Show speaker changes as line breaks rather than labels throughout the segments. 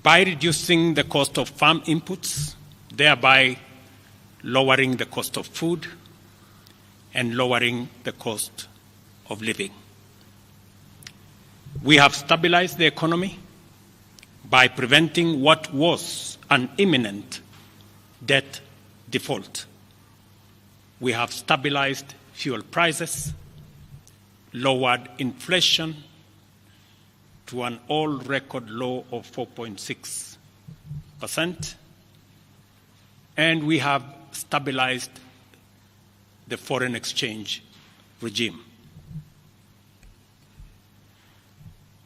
by reducing the cost of farm inputs, thereby lowering the cost of food and lowering the cost of living. We have stabilized the economy by preventing what was an imminent debt default. We have stabilized fuel prices, lowered inflation to an all-record low of 4.6%, and we have stabilized the foreign exchange regime.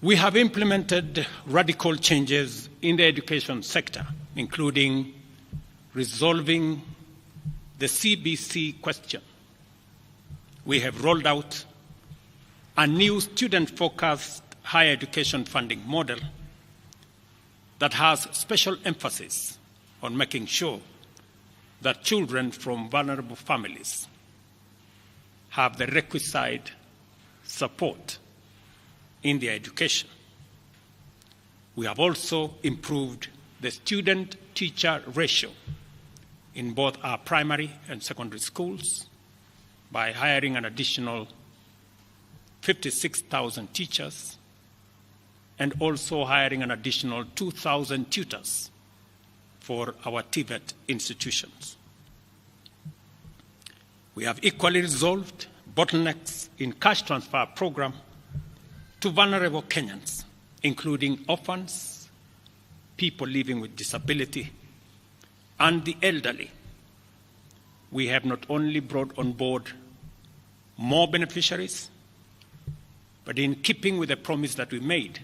We have implemented radical changes in the education sector, including resolving the CBC question. We have rolled out a new student-focused higher education funding model that has special emphasis on making sure that children from vulnerable families have the requisite support in their education. We have also improved the student-teacher ratio in both our primary and secondary schools by hiring an additional 56,000 teachers and also hiring an additional 2,000 tutors for our TVET institutions. We have equally resolved bottlenecks in cash transfer program to vulnerable Kenyans, including orphans, people living with disability, and the elderly. We have not only brought on board more beneficiaries, but in keeping with the promise that we made,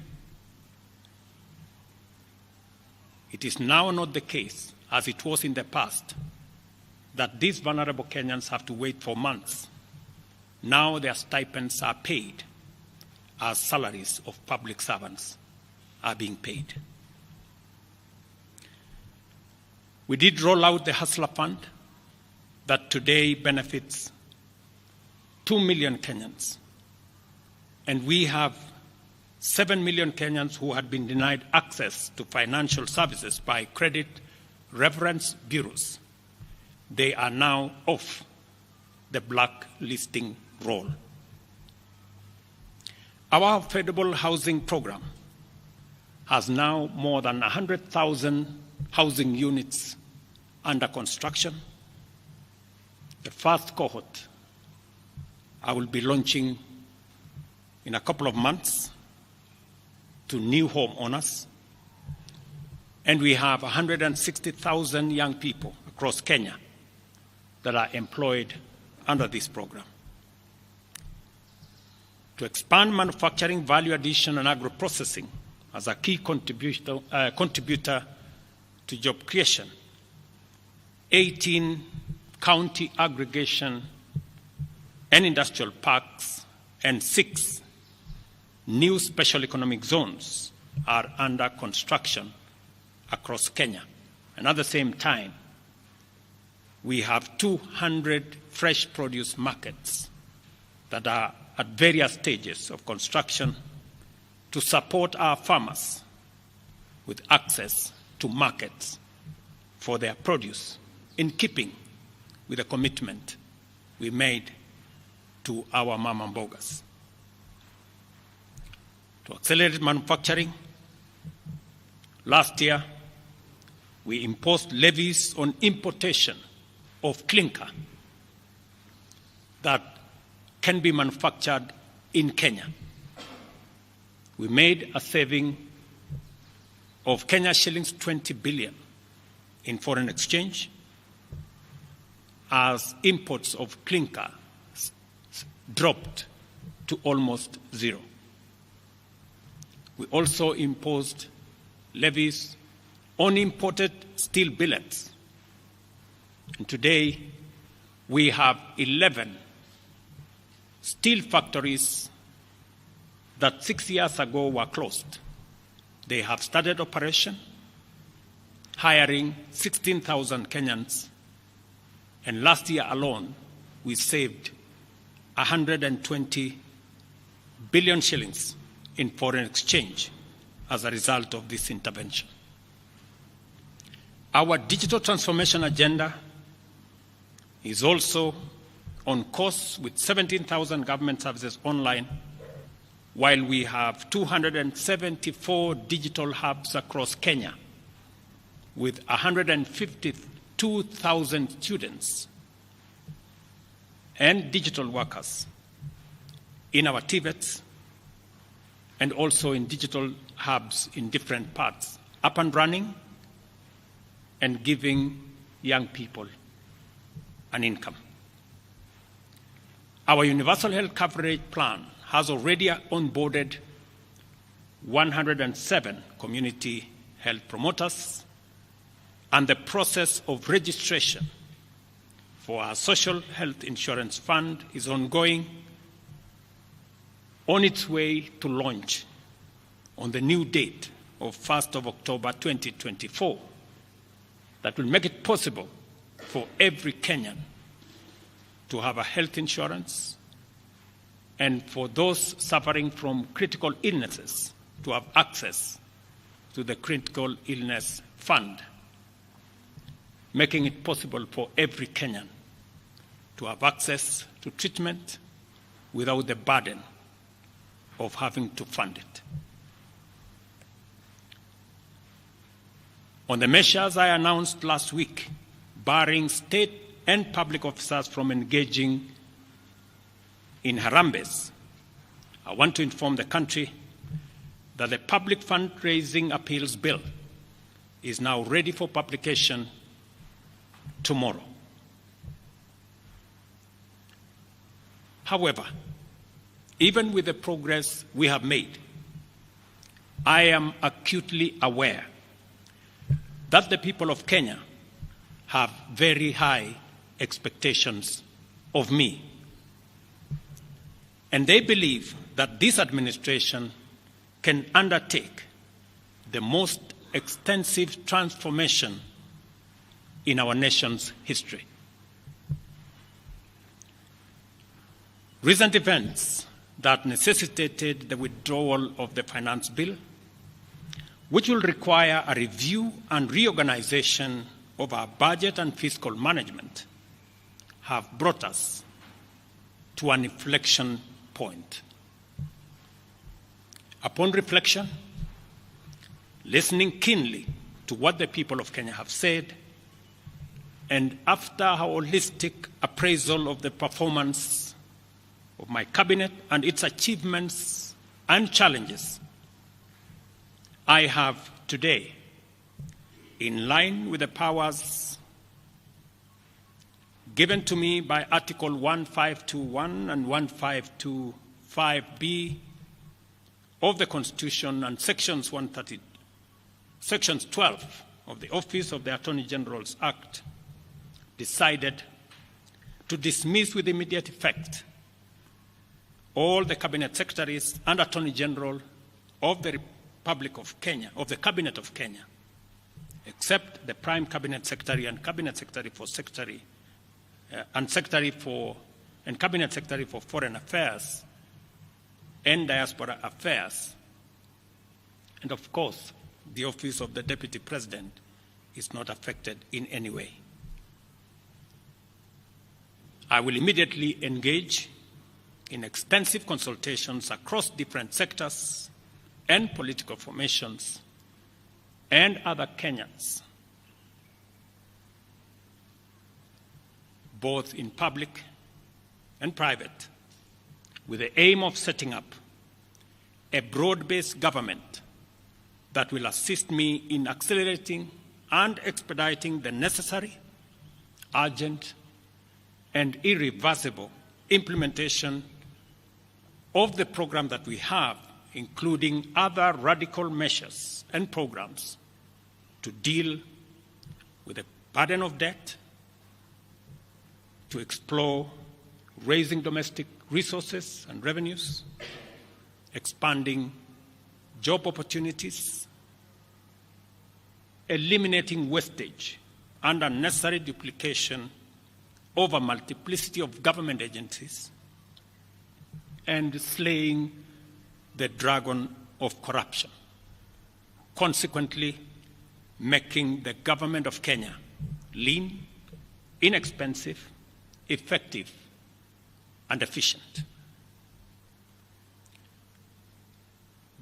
it is now not the case, as it was in the past, that these vulnerable Kenyans have to wait for months. Now their stipends are paid as salaries of public servants are being paid. We did roll out the Hustler Fund that today benefits 2 million Kenyans. And we have 7 million Kenyans who had been denied access to financial services by credit reference bureaus. They are now off the blacklisting roll. Our affordable housing program has now more than 100,000 housing units under construction. The first cohort I will be launching in a couple of months to new homeowners. And we have 160,000 young people across Kenya that are employed under this program. To expand manufacturing, value addition, and agro-processing as a key contributor to job creation, 18 county aggregation and industrial parks and 6 new special economic zones are under construction across Kenya. And at the same time, we have 200 fresh produce markets that are at various stages of construction to support our farmers with access to markets for their produce, in keeping with the commitment we made to our mama mbogas. To accelerate manufacturing, last year we imposed levies on importation of clinker that can be manufactured in Kenya. We made a saving of Kenya shillings 20 billion in foreign exchange as imports of clinker dropped to almost zero. We also imposed levies on imported steel billets. And today, we have 11 steel factories that 6 years ago were closed. They have started operation, hiring 16,000 Kenyans. And last year alone, we saved 120 billion shillings in foreign exchange as a result of this intervention. Our digital transformation agenda is also on course with 17,000 government services online, while we have 274 digital hubs across Kenya with 152,000 students and digital workers in our TVETs and also in digital hubs in different parts, up and running and giving young people an income. Our universal health coverage plan has already onboarded 107 community health promoters, and the process of registration for our social health insurance fund is ongoing, on its way to launch on the new date of 1st of October 2024 that will make it possible for every Kenyan to have a health insurance and for those suffering from critical illnesses to have access to the critical illness fund, making it possible for every Kenyan to have access to treatment without the burden of having to fund it. On the measures I announced last week, barring state and public officers from engaging in harambes, I want to inform the country that the Public Fundraising Appeals Bill is now ready for publication tomorrow. However, even with the progress we have made, I am acutely aware that the people of Kenya have very high expectations of me. And they believe that this administration can undertake the most extensive transformation in our nation's history. Recent events that necessitated the withdrawal of the finance bill, which will require a review and reorganization of our budget and fiscal management, have brought us to an inflection point. Upon reflection, listening keenly to what the people of Kenya have said, and after a holistic appraisal of the performance of my cabinet and its achievements and challenges, I have today, in line with the powers given to me by Article 1521 and 1525B of the Constitution and Sections 12 of the Office of the Attorney General's Act, decided to dismiss with immediate effect all the Cabinet Secretaries and Attorney General of the Republic of Kenya, of the Cabinet of Kenya, except the Prime Cabinet Secretary and Cabinet Secretary for Cabinet Secretary for Foreign Affairs and Diaspora Affairs. And of course, the Office of the Deputy President is not affected in any way. I will immediately engage in extensive consultations across different sectors and political formations and other Kenyans, both in public and private, with the aim of setting up a broad-based government that will assist me in accelerating and expediting the necessary, urgent, and irreversible implementation of the program that we have, including other radical measures and programs to deal with the burden of debt, to explore raising domestic resources and revenues, expanding job opportunities, eliminating wastage and unnecessary duplication of a multiplicity of government agencies, and slaying the dragon of corruption. Consequently, making the government of Kenya lean, inexpensive, effective, and efficient.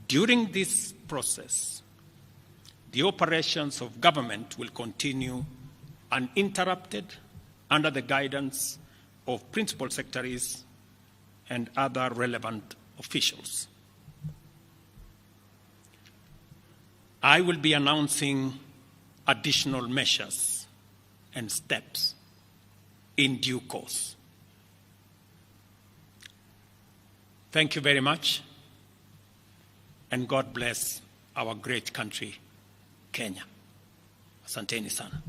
During this process, the operations of government will continue uninterrupted under the guidance of principal secretaries and other relevant officials. I will be announcing additional measures and steps in due course. Thank you very much, and God bless our great country, Kenya. Asanteni sana.